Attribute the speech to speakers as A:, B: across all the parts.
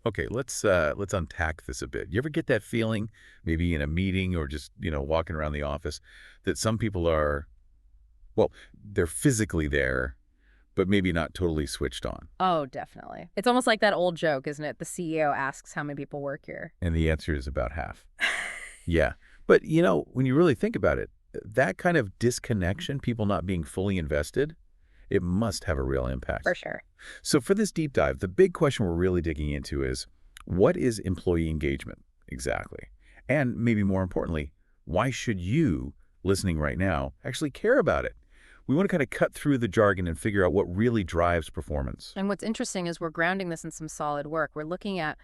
A: Okay, let's unpack this a bit. You ever get that feeling, maybe in a meeting or just, walking around the office, that some people are, well, they're physically there, but maybe not totally switched on?
B: Oh, definitely. It's almost like that old joke, isn't it? The CEO asks how many people work here.
A: And the answer is about half. Yeah. But, when you really think about it, that kind of disconnection, people not being fully invested, it must have a real
B: For
A: impact.
B: sure.
A: So for this deep dive, the big question we're really digging into is, what is employee engagement exactly? And maybe more importantly, why should you, listening right now, actually care about it? We want to kind of cut through the jargon and figure out what really drives performance.
B: And what's interesting is we're grounding this in some solid work. We're looking at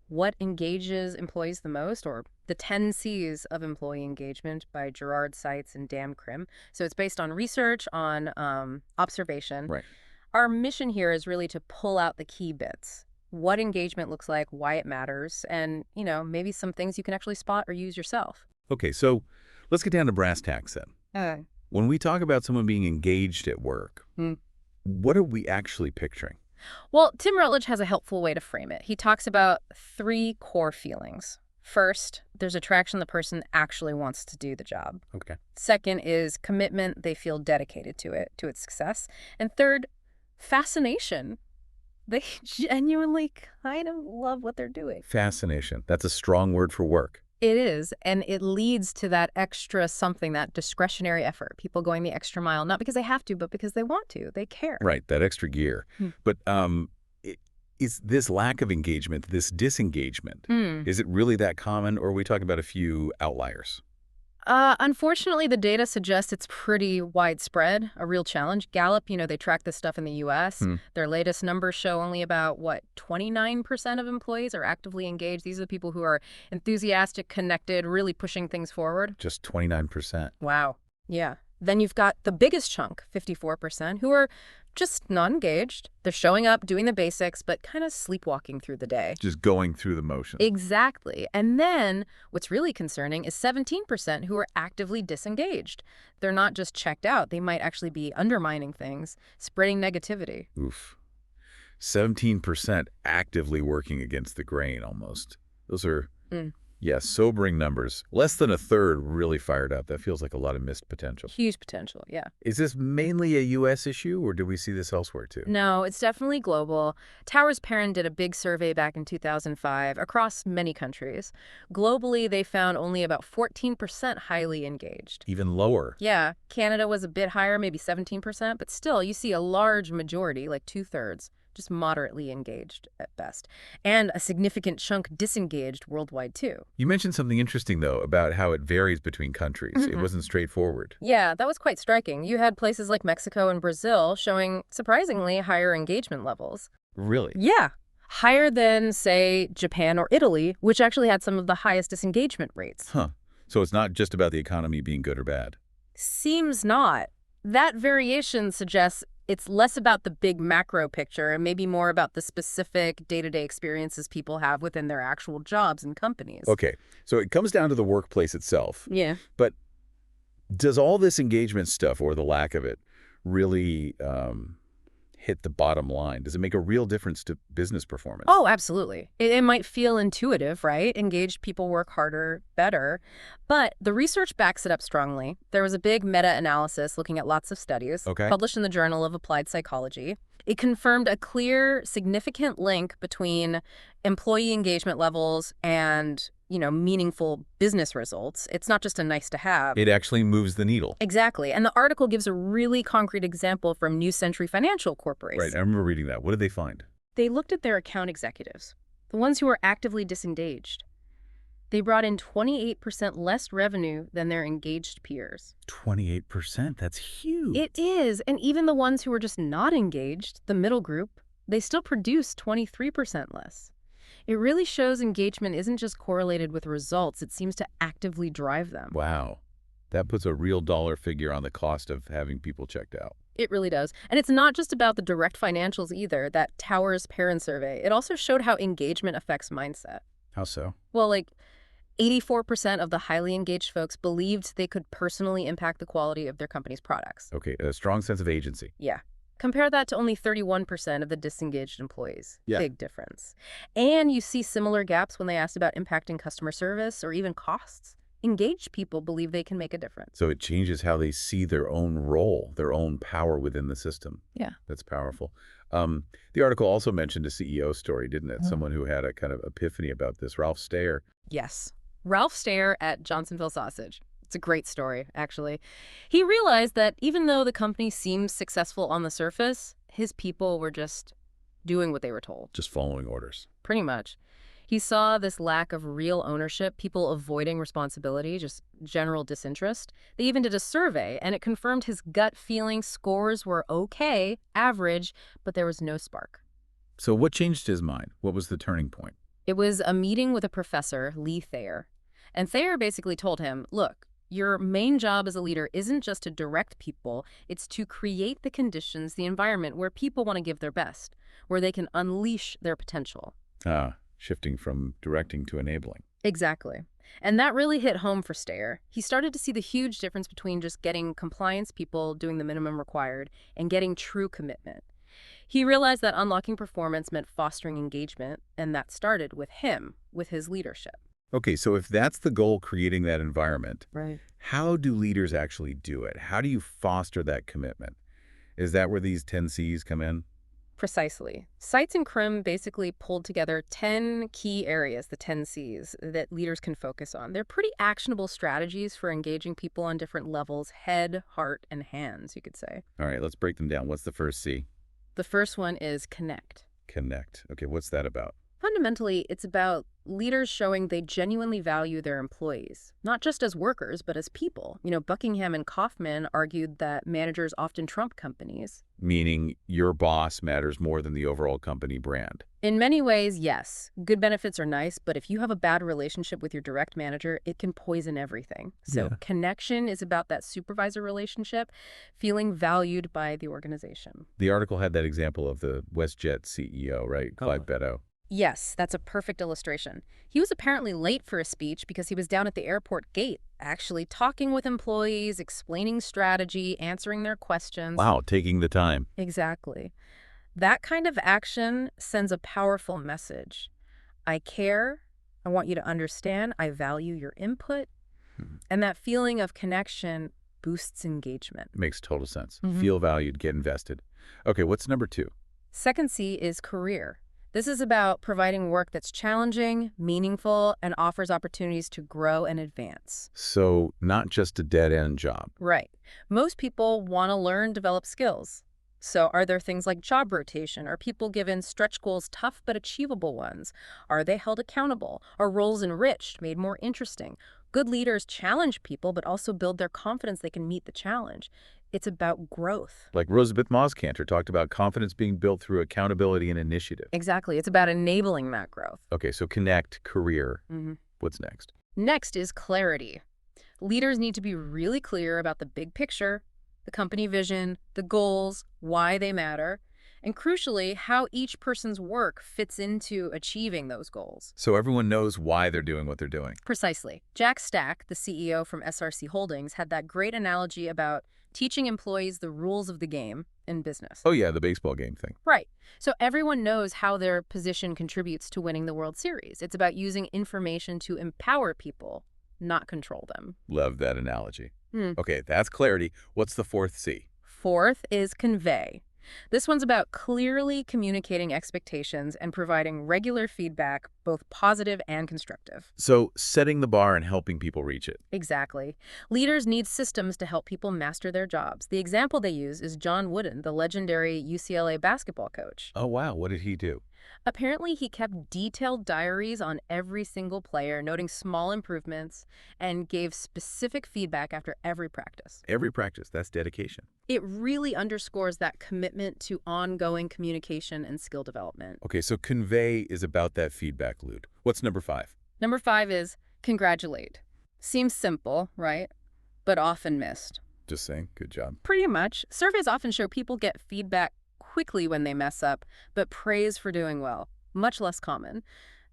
B: what engages employees the most, or the 10 C's of employee engagement by Gerard Seitz and Dan Krim. So it's based on research, on observation.
A: Right.
B: Our mission here is really to pull out the key bits. What engagement looks like, why it matters, and, maybe some things you can actually spot or use yourself.
A: Okay, so let's get down to brass tacks then. When we talk about someone being engaged at work, what are we actually picturing?
B: Well, Tim Rutledge has a helpful way to frame it. He talks about three core feelings. First, there's attraction, the person actually wants to do the job.
A: Okay.
B: Second is commitment, they feel dedicated to it, to its success. And third, fascination. They genuinely kind of love what they're doing.
A: Fascination. That's a strong word for work.
B: It is, and it leads to that extra something, that discretionary effort. People going the extra mile, not because they have to, but because they want to. They care.
A: Right, that extra gear. But is this lack of engagement, this disengagement, is it really that common, or are we talking about a few outliers?
B: Unfortunately, the data suggests it's pretty widespread, a real challenge. Gallup, they track this stuff in the U.S. Their latest numbers show only about, 29% of employees are actively engaged. These are the people who are enthusiastic, connected, really pushing things forward.
A: Just 29%.
B: Wow. Yeah. Then you've got the biggest chunk, 54%, who are just not engaged. They're showing up, doing the basics, but kind of sleepwalking through the day.
A: Just going through the motions.
B: Exactly. And then what's really concerning is 17% who are actively disengaged. They're not just checked out. They might actually be undermining things, spreading negativity.
A: Oof. 17% actively working against the grain almost. Those are, sobering numbers. Less than a third really fired up. That feels like a lot of missed potential.
B: Huge potential, yeah.
A: Is this mainly a U.S. issue, or do we see this elsewhere too?
B: No, it's definitely global. Towers Perrin did a big survey back in 2005 across many countries. Globally, they found only about 14% highly engaged.
A: Even lower.
B: Yeah, Canada was a bit higher, maybe 17%, but still, you see a large majority, like two-thirds, just moderately engaged at best, and a significant chunk disengaged worldwide too.
A: You mentioned something interesting, though, about how it varies between countries. It wasn't straightforward.
B: Yeah, that was quite striking. You had places like Mexico and Brazil showing surprisingly higher engagement levels.
A: Really?
B: Yeah, higher than, say, Japan or Italy, which actually had some of the highest disengagement rates.
A: Huh. So it's not just about the economy being good or bad.
B: Seems not. That variation suggests it's less about the big macro picture and maybe more about the specific day-to-day experiences people have within their actual jobs and companies.
A: Okay, so it comes down to the workplace itself.
B: Yeah.
A: But does all this engagement stuff, or the lack of it, really hit the bottom line? Does it make a real difference to business performance?
B: Oh, absolutely. It might feel intuitive, right? Engaged people work harder, better. But the research backs it up strongly. There was a big meta-analysis looking at lots of studies published in the Journal of Applied Psychology. It confirmed a clear, significant link between employee engagement levels and, meaningful business results. It's not just a nice to have.
A: It actually moves the needle.
B: Exactly. And the article gives a really concrete example from New Century Financial Corporation.
A: Right, I remember reading that. What did they find?
B: They looked at their account executives, the ones who were actively disengaged. They brought in 28% less revenue than their engaged peers.
A: 28%? That's huge.
B: It is. And even the ones who were just not engaged, the middle group, they still produced 23% less. It really shows engagement isn't just correlated with results. It seems to actively drive them.
A: Wow. That puts a real dollar figure on the cost of having people checked out.
B: It really does. And it's not just about the direct financials either, that Towers Perrin survey. It also showed how engagement affects mindset.
A: How so?
B: Well, 84% of the highly engaged folks believed they could personally impact the quality of their company's products.
A: Okay, a strong sense of agency.
B: Yeah. Compare that to only 31% of the disengaged employees.
A: Yeah.
B: Big difference. And you see similar gaps when they asked about impacting customer service or even costs. Engaged people believe they can make a difference.
A: So it changes how they see their own role, their own power within the system.
B: Yeah.
A: That's powerful. The article also mentioned a CEO story, didn't it? Someone who had a kind of epiphany about this, Ralph Steyer.
B: Yes. Ralph Steyer at Johnsonville Sausage. It's a great story, actually. He realized that even though the company seemed successful on the surface, his people were just doing what they were told.
A: Just following orders.
B: Pretty much. He saw this lack of real ownership, people avoiding responsibility, just general disinterest. They even did a survey, and it confirmed his gut feeling scores were okay, average, but there was no spark.
A: So what changed his mind? What was the turning point?
B: It was a meeting with a professor, Lee Thayer. And Thayer basically told him, look, your main job as a leader isn't just to direct people, it's to create the conditions, the environment where people want to give their best, where they can unleash their potential.
A: Shifting from directing to enabling.
B: Exactly. And that really hit home for Steyer. He started to see the huge difference between just getting compliance people doing the minimum required and getting true commitment. He realized that unlocking performance meant fostering engagement, and that started with him, with his leadership.
A: Okay, so if that's the goal, creating that environment,
B: Right.
A: how do leaders actually do it? How do you foster that commitment? Is that where these 10 C's come in?
B: Precisely. Seitz and Krim basically pulled together 10 key areas, the 10 C's, that leaders can focus on. They're pretty actionable strategies for engaging people on different levels, head, heart, and hands, you could say.
A: All right, let's break them down. What's the first C?
B: The first one is connect.
A: Connect. Okay, what's that about?
B: Fundamentally, it's about leaders showing they genuinely value their employees, not just as workers, but as people. Buckingham and Kaufman argued that managers often trump companies.
A: Meaning your boss matters more than the overall company brand.
B: In many ways, yes. Good benefits are nice, but if you have a bad relationship with your direct manager, it can poison everything. So connection is about that supervisor relationship, feeling valued by the organization.
A: The article had that example of the WestJet CEO, right? Clyde Beto.
B: Yes, that's a perfect illustration. He was apparently late for a speech because he was down at the airport gate, actually talking with employees, explaining strategy, answering their questions.
A: Wow, taking the time.
B: Exactly. That kind of action sends a powerful message. I care. I want you to understand. I value your input. And that feeling of connection boosts engagement.
A: Makes total sense. Feel valued, get invested. Okay, what's number 2?
B: Second C is career. This is about providing work that's challenging, meaningful, and offers opportunities to grow and advance.
A: So not just a dead-end job.
B: Right. Most people want to learn, develop skills. So are there things like job rotation? Are people given stretch goals, tough but achievable ones? Are they held accountable? Are roles enriched, made more interesting? Good leaders challenge people, but also build their confidence they can meet the challenge. It's about growth.
A: Like Rosabeth Moscanter talked about confidence being built through accountability and initiative.
B: Exactly. It's about enabling that growth.
A: Okay, so connect, career. What's next?
B: Next is clarity. Leaders need to be really clear about the big picture, the company vision, the goals, why they matter, and crucially, how each person's work fits into achieving those goals.
A: So everyone knows why they're doing what they're doing.
B: Precisely. Jack Stack, the CEO from SRC Holdings, had that great analogy about teaching employees the rules of the game in business.
A: Oh yeah, the baseball game thing.
B: Right. So everyone knows how their position contributes to winning the World Series. It's about using information to empower people, not control them.
A: Love that analogy. Okay, that's clarity. What's the fourth C?
B: Fourth is convey. This one's about clearly communicating expectations and providing regular feedback, both positive and constructive.
A: So setting the bar and helping people reach it.
B: Exactly. Leaders need systems to help people master their jobs. The example they use is John Wooden, the legendary UCLA basketball coach.
A: Oh, wow. What did he do?
B: Apparently, he kept detailed diaries on every single player, noting small improvements, and gave specific feedback after every practice.
A: Every practice. That's dedication.
B: It really underscores that commitment to ongoing communication and skill development.
A: Okay, so convey is about that feedback loop. What's number 5?
B: Number 5 is congratulate. Seems simple, right? But often missed.
A: Just saying. Good job.
B: Pretty much. Surveys often show people get feedback quickly when they mess up, but praise for doing well. Much less common.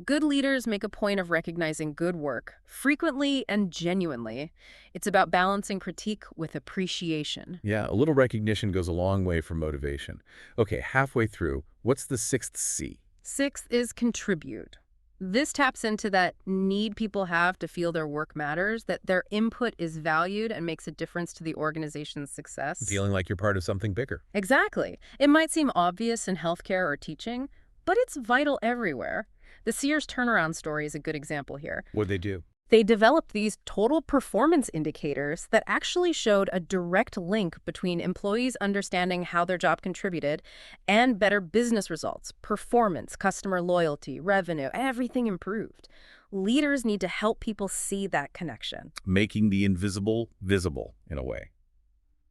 B: Good leaders make a point of recognizing good work, frequently and genuinely. It's about balancing critique with appreciation.
A: Yeah, a little recognition goes a long way for motivation. Okay, halfway through, what's the sixth C?
B: Sixth is contribute. This taps into that need people have to feel their work matters, that their input is valued and makes a difference to the organization's success.
A: Feeling like you're part of something bigger.
B: Exactly. It might seem obvious in healthcare or teaching, but it's vital everywhere. The Sears turnaround story is a good example here.
A: What'd they do?
B: They developed these total performance indicators that actually showed a direct link between employees understanding how their job contributed and better business results, performance, customer loyalty, revenue, everything improved. Leaders need to help people see that connection.
A: Making the invisible visible, in a way.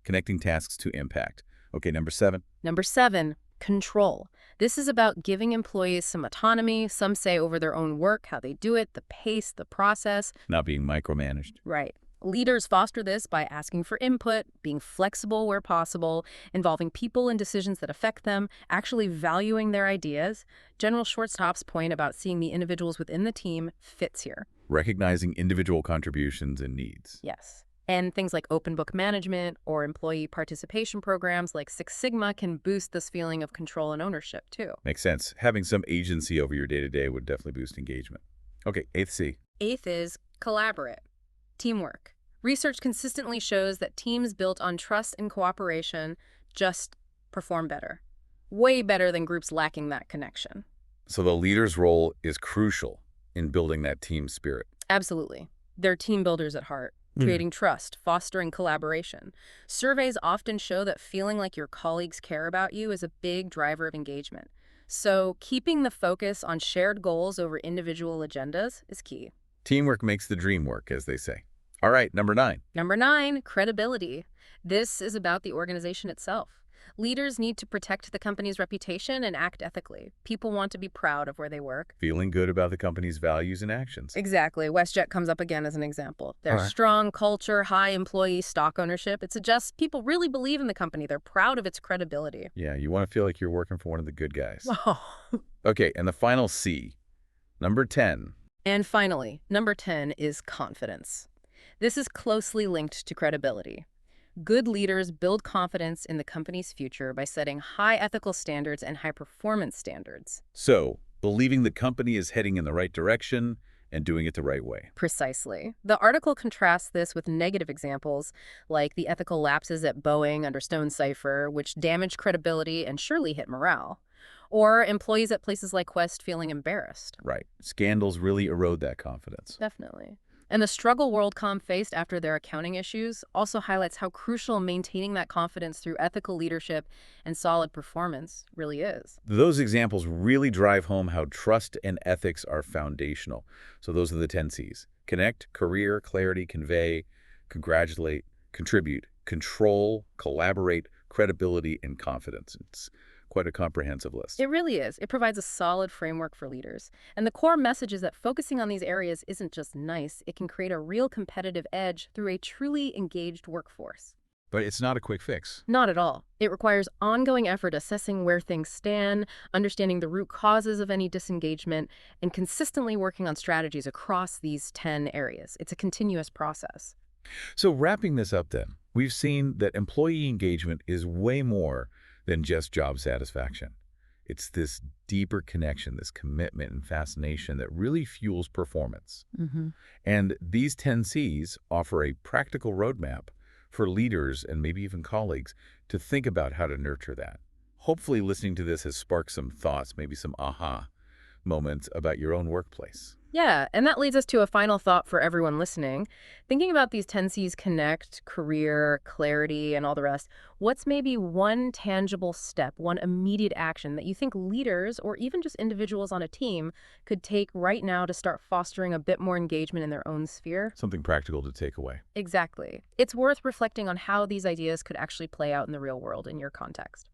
A: Connecting tasks to impact. Okay, number 7.
B: Number 7, control. This is about giving employees some autonomy, some say over their own work, how they do it, the pace, the process.
A: Not being micromanaged.
B: Right. Leaders foster this by asking for input, being flexible where possible, involving people in decisions that affect them, actually valuing their ideas. General Shortstop's point about seeing the individuals within the team fits here.
A: Recognizing individual contributions and needs.
B: Yes. And things like open book management or employee participation programs like Six Sigma can boost this feeling of control and ownership, too.
A: Makes sense. Having some agency over your day-to-day would definitely boost engagement. Okay, 8th C.
B: 8th is collaborate. Teamwork. Research consistently shows that teams built on trust and cooperation just perform better. Way better than groups lacking that connection.
A: So the leader's role is crucial in building that team spirit.
B: Absolutely. They're team builders at heart. Creating trust, fostering collaboration. Surveys often show that feeling like your colleagues care about you is a big driver of engagement. So keeping the focus on shared goals over individual agendas is key.
A: Teamwork makes the dream work, as they say. All right, number 9.
B: Number 9, credibility. This is about the organization itself. Leaders need to protect the company's reputation and act ethically. People want to be proud of where they work.
A: Feeling good about the company's values and actions.
B: Exactly. WestJet comes up again as an example. Their strong culture, high employee stock ownership, it suggests people really believe in the company. They're proud of its credibility.
A: Yeah, you want to feel like you're working for one of the good guys.
B: Oh.
A: Okay, and the final C, number 10.
B: And finally, number 10 is confidence. This is closely linked to credibility. Good leaders build confidence in the company's future by setting high ethical standards and high performance standards.
A: So, believing the company is heading in the right direction and doing it the right way.
B: Precisely. The article contrasts this with negative examples, like the ethical lapses at Boeing under Stone Cipher, which damaged credibility and surely hit morale. Or employees at places like Quest feeling embarrassed.
A: Right. Scandals really erode that confidence.
B: Definitely. And the struggle WorldCom faced after their accounting issues also highlights how crucial maintaining that confidence through ethical leadership and solid performance really is.
A: Those examples really drive home how trust and ethics are foundational. So those are the 10 C's. Connect, career, clarity, convey, congratulate, contribute, control, collaborate, credibility, and confidence. It's quite a comprehensive list.
B: It really is. It provides a solid framework for leaders. And the core message is that focusing on these areas isn't just nice, it can create a real competitive edge through a truly engaged workforce.
A: But it's not a quick fix.
B: Not at all. It requires ongoing effort assessing where things stand, understanding the root causes of any disengagement, and consistently working on strategies across these 10 areas. It's a continuous process.
A: So wrapping this up then, we've seen that employee engagement is way more than just job satisfaction. It's this deeper connection, this commitment and fascination that really fuels performance. And these 10 C's offer a practical roadmap for leaders and maybe even colleagues to think about how to nurture that. Hopefully listening to this has sparked some thoughts, maybe some aha moments about your own workplace.
B: Yeah, and that leads us to a final thought for everyone listening. Thinking about these 10 C's: connect, career, clarity, and all the rest, what's maybe one tangible step, one immediate action that you think leaders or even just individuals on a team could take right now to start fostering a bit more engagement in their own sphere?
A: Something practical to take away.
B: Exactly. It's worth reflecting on how these ideas could actually play out in the real world in your context.